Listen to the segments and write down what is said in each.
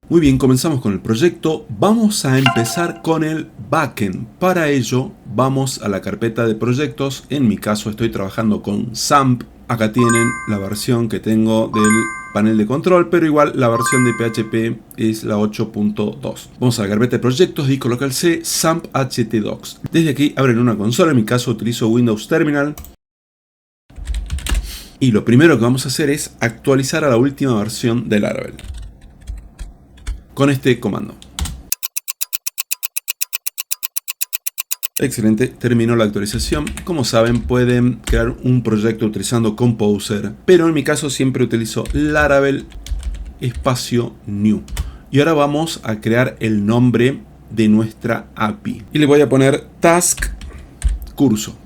Muy bien, comenzamos con el proyecto. Vamos a empezar con el backend. Para ello vamos a la carpeta de proyectos. En mi caso estoy trabajando con XAMPP. Acá tienen la versión que tengo del panel de control, pero igual la versión de PHP es la 8.2. Vamos a la carpeta de proyectos, disco local C, XAMPP htdocs. Desde aquí abren una consola, en mi caso utilizo Windows Terminal. Y lo primero que vamos a hacer es actualizar a la última versión de Laravel con este comando. Excelente, terminó la actualización. Como saben, pueden crear un proyecto utilizando Composer, pero en mi caso siempre utilizo Laravel espacio new. Y ahora vamos a crear el nombre de nuestra API. Y le voy a poner task curso.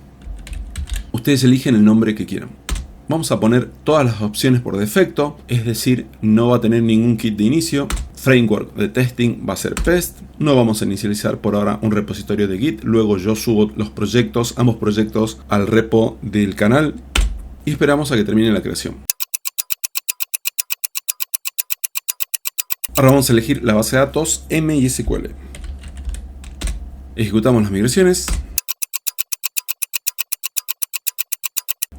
Ustedes eligen el nombre que quieran. Vamos a poner todas las opciones por defecto, es decir, no va a tener ningún kit de inicio. Framework de testing va a ser PEST. No vamos a inicializar por ahora un repositorio de Git. Luego yo subo los proyectos, ambos proyectos, al repo del canal. Y esperamos a que termine la creación. Ahora vamos a elegir la base de datos MySQL. Ejecutamos las migraciones.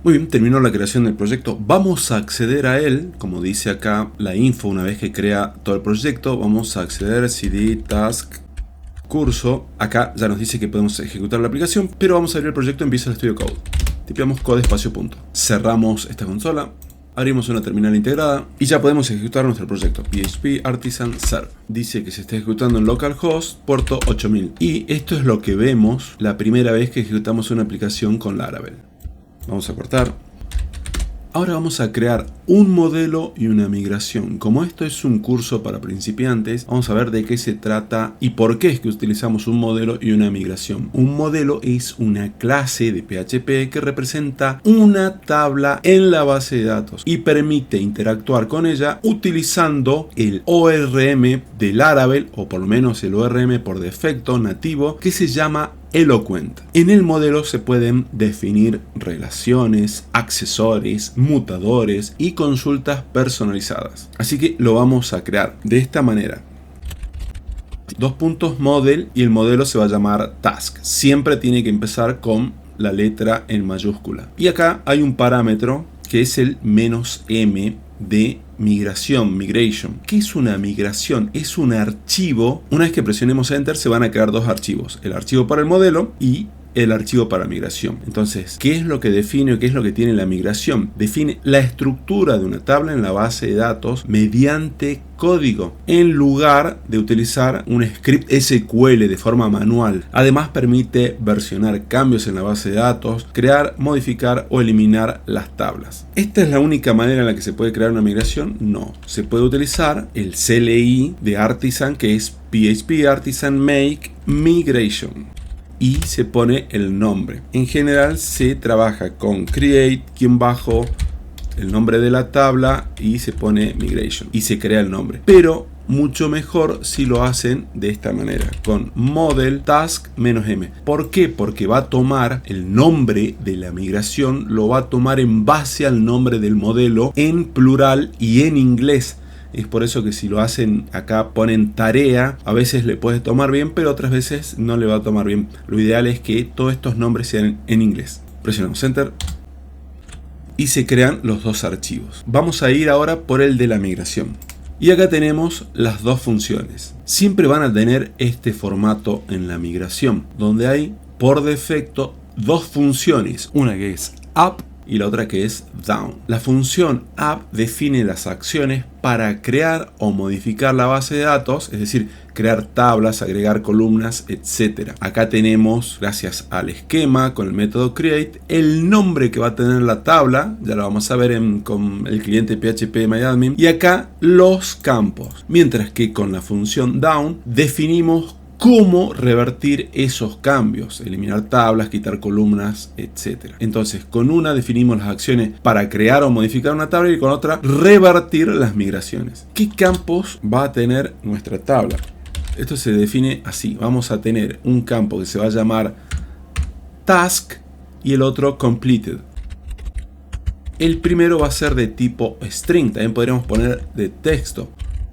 Muy bien, terminó la creación del proyecto. Vamos a acceder a él, como dice acá la info, una vez que crea todo el proyecto. Vamos a acceder cd task curso. Acá ya nos dice que podemos ejecutar la aplicación, pero vamos a abrir el proyecto en Visual Studio Code. Tipeamos code espacio punto. Cerramos esta consola, abrimos una terminal integrada y ya podemos ejecutar nuestro proyecto. PHP Artisan Serve. Dice que se está ejecutando en localhost, puerto 8000. Y esto es lo que vemos la primera vez que ejecutamos una aplicación con Laravel. Vamos a cortar. Ahora vamos a crear un modelo y una migración. Como esto es un curso para principiantes, vamos a ver de qué se trata y por qué es que utilizamos un modelo y una migración. Un modelo es una clase de PHP que representa una tabla en la base de datos y permite interactuar con ella utilizando el ORM de Laravel, o por lo menos el ORM por defecto nativo, que se llama Eloquent. En el modelo se pueden definir relaciones, accesorios, mutadores y consultas personalizadas. Así que lo vamos a crear de esta manera. Dos puntos model y el modelo se va a llamar task. Siempre tiene que empezar con la letra en mayúscula. Y acá hay un parámetro que es el -m de migration. ¿Qué es una migración? Es un archivo. Una vez que presionemos Enter se van a crear dos archivos. El archivo para el modelo y el archivo para migración. Entonces, ¿qué es lo que define o qué es lo que tiene la migración? Define la estructura de una tabla en la base de datos mediante código, en lugar de utilizar un script SQL de forma manual. Además, permite versionar cambios en la base de datos, crear, modificar o eliminar las tablas. ¿Esta es la única manera en la que se puede crear una migración? No. Se puede utilizar el CLI de Artisan, que es PHP Artisan Make Migration. Y se pone el nombre. En general se trabaja con create, el nombre de la tabla y se pone migration y se crea el nombre. Pero mucho mejor si lo hacen de esta manera, con model task -m. ¿Por qué? Porque va a tomar el nombre de la migración, lo va a tomar en base al nombre del modelo en plural y en inglés. Es por eso que si lo hacen acá, ponen tarea, a veces le puede tomar bien, pero otras veces no le va a tomar bien. Lo ideal es que todos estos nombres sean en inglés. Presionamos Enter y se crean los dos archivos. Vamos a ir ahora por el de la migración. Y acá tenemos las dos funciones. Siempre van a tener este formato en la migración, donde hay por defecto dos funciones. Una que es up y la otra que es down. La función up define las acciones para crear o modificar la base de datos, es decir, crear tablas, agregar columnas, etc. Acá tenemos, gracias al esquema con el método create, el nombre que va a tener la tabla, ya lo vamos a ver con el cliente PHPMyAdmin, y acá los campos. Mientras que con la función down definimos cómo revertir esos cambios, eliminar tablas, quitar columnas, etc. Entonces, con una definimos las acciones para crear o modificar una tabla y con otra revertir las migraciones. ¿Qué campos va a tener nuestra tabla? Esto se define así. Vamos a tener un campo que se va a llamar task y el otro completed. El primero va a ser de tipo string, también podríamos poner de texto.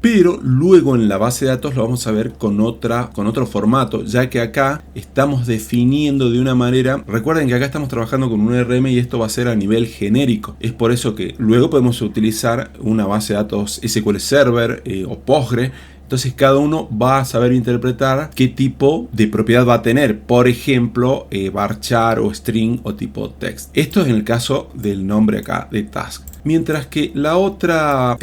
pero luego en la base de datos lo vamos a ver con otro formato, ya que acá estamos definiendo de una manera. Recuerden que acá estamos trabajando con un ORM y esto va a ser a nivel genérico. Es por eso que luego podemos utilizar una base de datos SQL Server o Postgre. Entonces cada uno va a saber interpretar qué tipo de propiedad va a tener. Por ejemplo, varchar o string o tipo text. Esto es en el caso del nombre acá de task. Mientras que el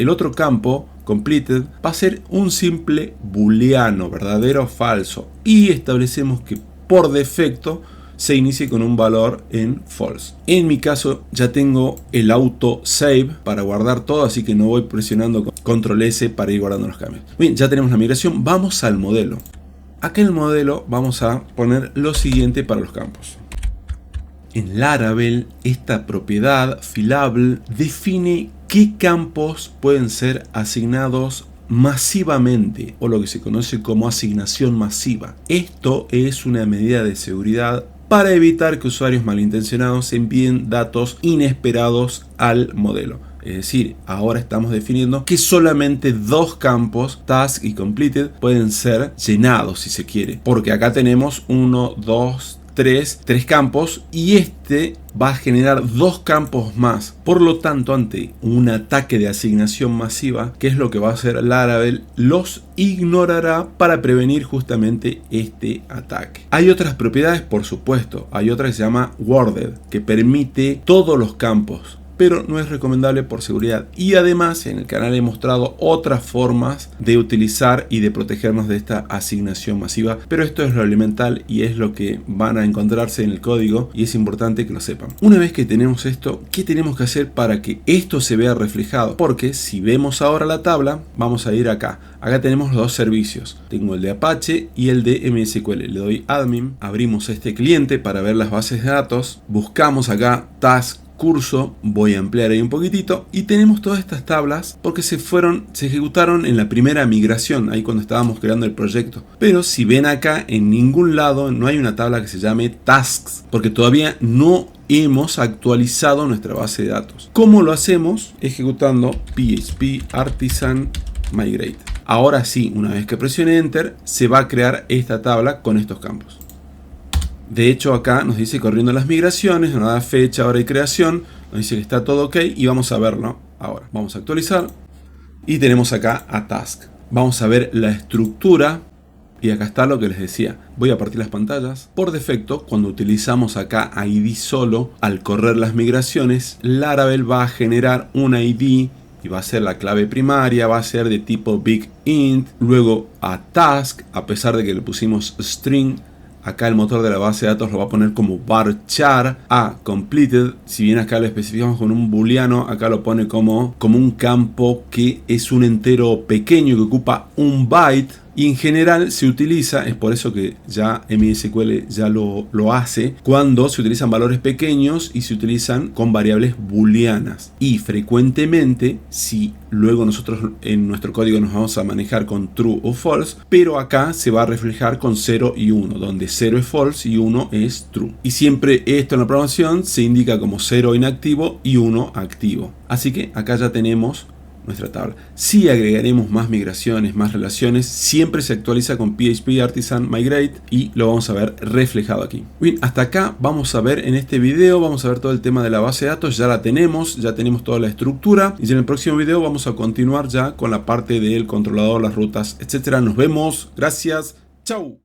otro campo, completed, va a ser un simple booleano, verdadero o falso. Y establecemos que por defecto se inicie con un valor en false. En mi caso ya tengo el auto save para guardar todo, así que no voy presionando control S para ir guardando los cambios. Bien, ya tenemos la migración. Vamos al modelo. Acá en el modelo vamos a poner lo siguiente para los campos. En Laravel, esta propiedad fillable define qué campos pueden ser asignados masivamente, o lo que se conoce como asignación masiva. Esto es una medida de seguridad para evitar que usuarios malintencionados envíen datos inesperados al modelo. Es decir, ahora estamos definiendo que solamente dos campos, task y completed, pueden ser llenados si se quiere. Porque acá tenemos 1, 2, 3 campos y este va a generar dos campos más. Por lo tanto, ante un ataque de asignación masiva, ¿qué es lo que va a hacer Laravel? Los ignorará para prevenir justamente este ataque. Hay otras propiedades, por supuesto. Hay otra que se llama worded, que permite todos los campos, pero no es recomendable por seguridad. Y además en el canal he mostrado otras formas de utilizar y de protegernos de esta asignación masiva, pero esto es lo elemental y es lo que van a encontrarse en el código y es importante que lo sepan. Una vez que tenemos esto, ¿qué tenemos que hacer para que esto se vea reflejado? Porque si vemos ahora la tabla, vamos a ir acá. Acá tenemos los dos servicios. Tengo el de Apache y el de MySQL. Le doy admin, abrimos este cliente para ver las bases de datos, buscamos acá task, curso, voy a ampliar ahí un poquitito y tenemos todas estas tablas porque se ejecutaron en la primera migración, ahí cuando estábamos creando el proyecto. Pero si ven acá, en ningún lado no hay una tabla que se llame tasks porque todavía no hemos actualizado nuestra base de datos. ¿Cómo lo hacemos? Ejecutando php artisan migrate. Ahora sí, una vez que presione enter, se va a crear esta tabla con estos campos. De hecho acá nos dice corriendo las migraciones, nos da fecha, hora y creación, nos dice que está todo ok y vamos a verlo ahora. Vamos a actualizar y tenemos acá a task. Vamos a ver la estructura y acá está lo que les decía. Voy a partir las pantallas. Por defecto, cuando utilizamos acá ID solo, al correr las migraciones, Laravel va a generar un ID y va a ser la clave primaria, va a ser de tipo big int, luego a task, a pesar de que le pusimos string. Acá el motor de la base de datos lo va a poner como varchar a completed. Si bien acá lo especificamos con un booleano, acá lo pone como un campo que es un entero pequeño que ocupa un byte. Y en general se utiliza, es por eso que ya MySQL ya lo hace, cuando se utilizan valores pequeños y se utilizan con variables booleanas. Y frecuentemente, si luego nosotros en nuestro código nos vamos a manejar con true o false, pero acá se va a reflejar con 0 y 1, donde 0 es false y 1 es true. Y siempre esto en la programación se indica como 0 inactivo y 1 activo. Así que acá ya tenemos nuestra tabla. Si agregaremos más migraciones, más relaciones, siempre se actualiza con PHP Artisan Migrate y lo vamos a ver reflejado aquí. Bien, hasta acá vamos a ver en este video, vamos a ver todo el tema de la base de datos, ya la tenemos, ya tenemos toda la estructura y en el próximo video vamos a continuar ya con la parte del controlador, las rutas, etcétera. Nos vemos, gracias, chau.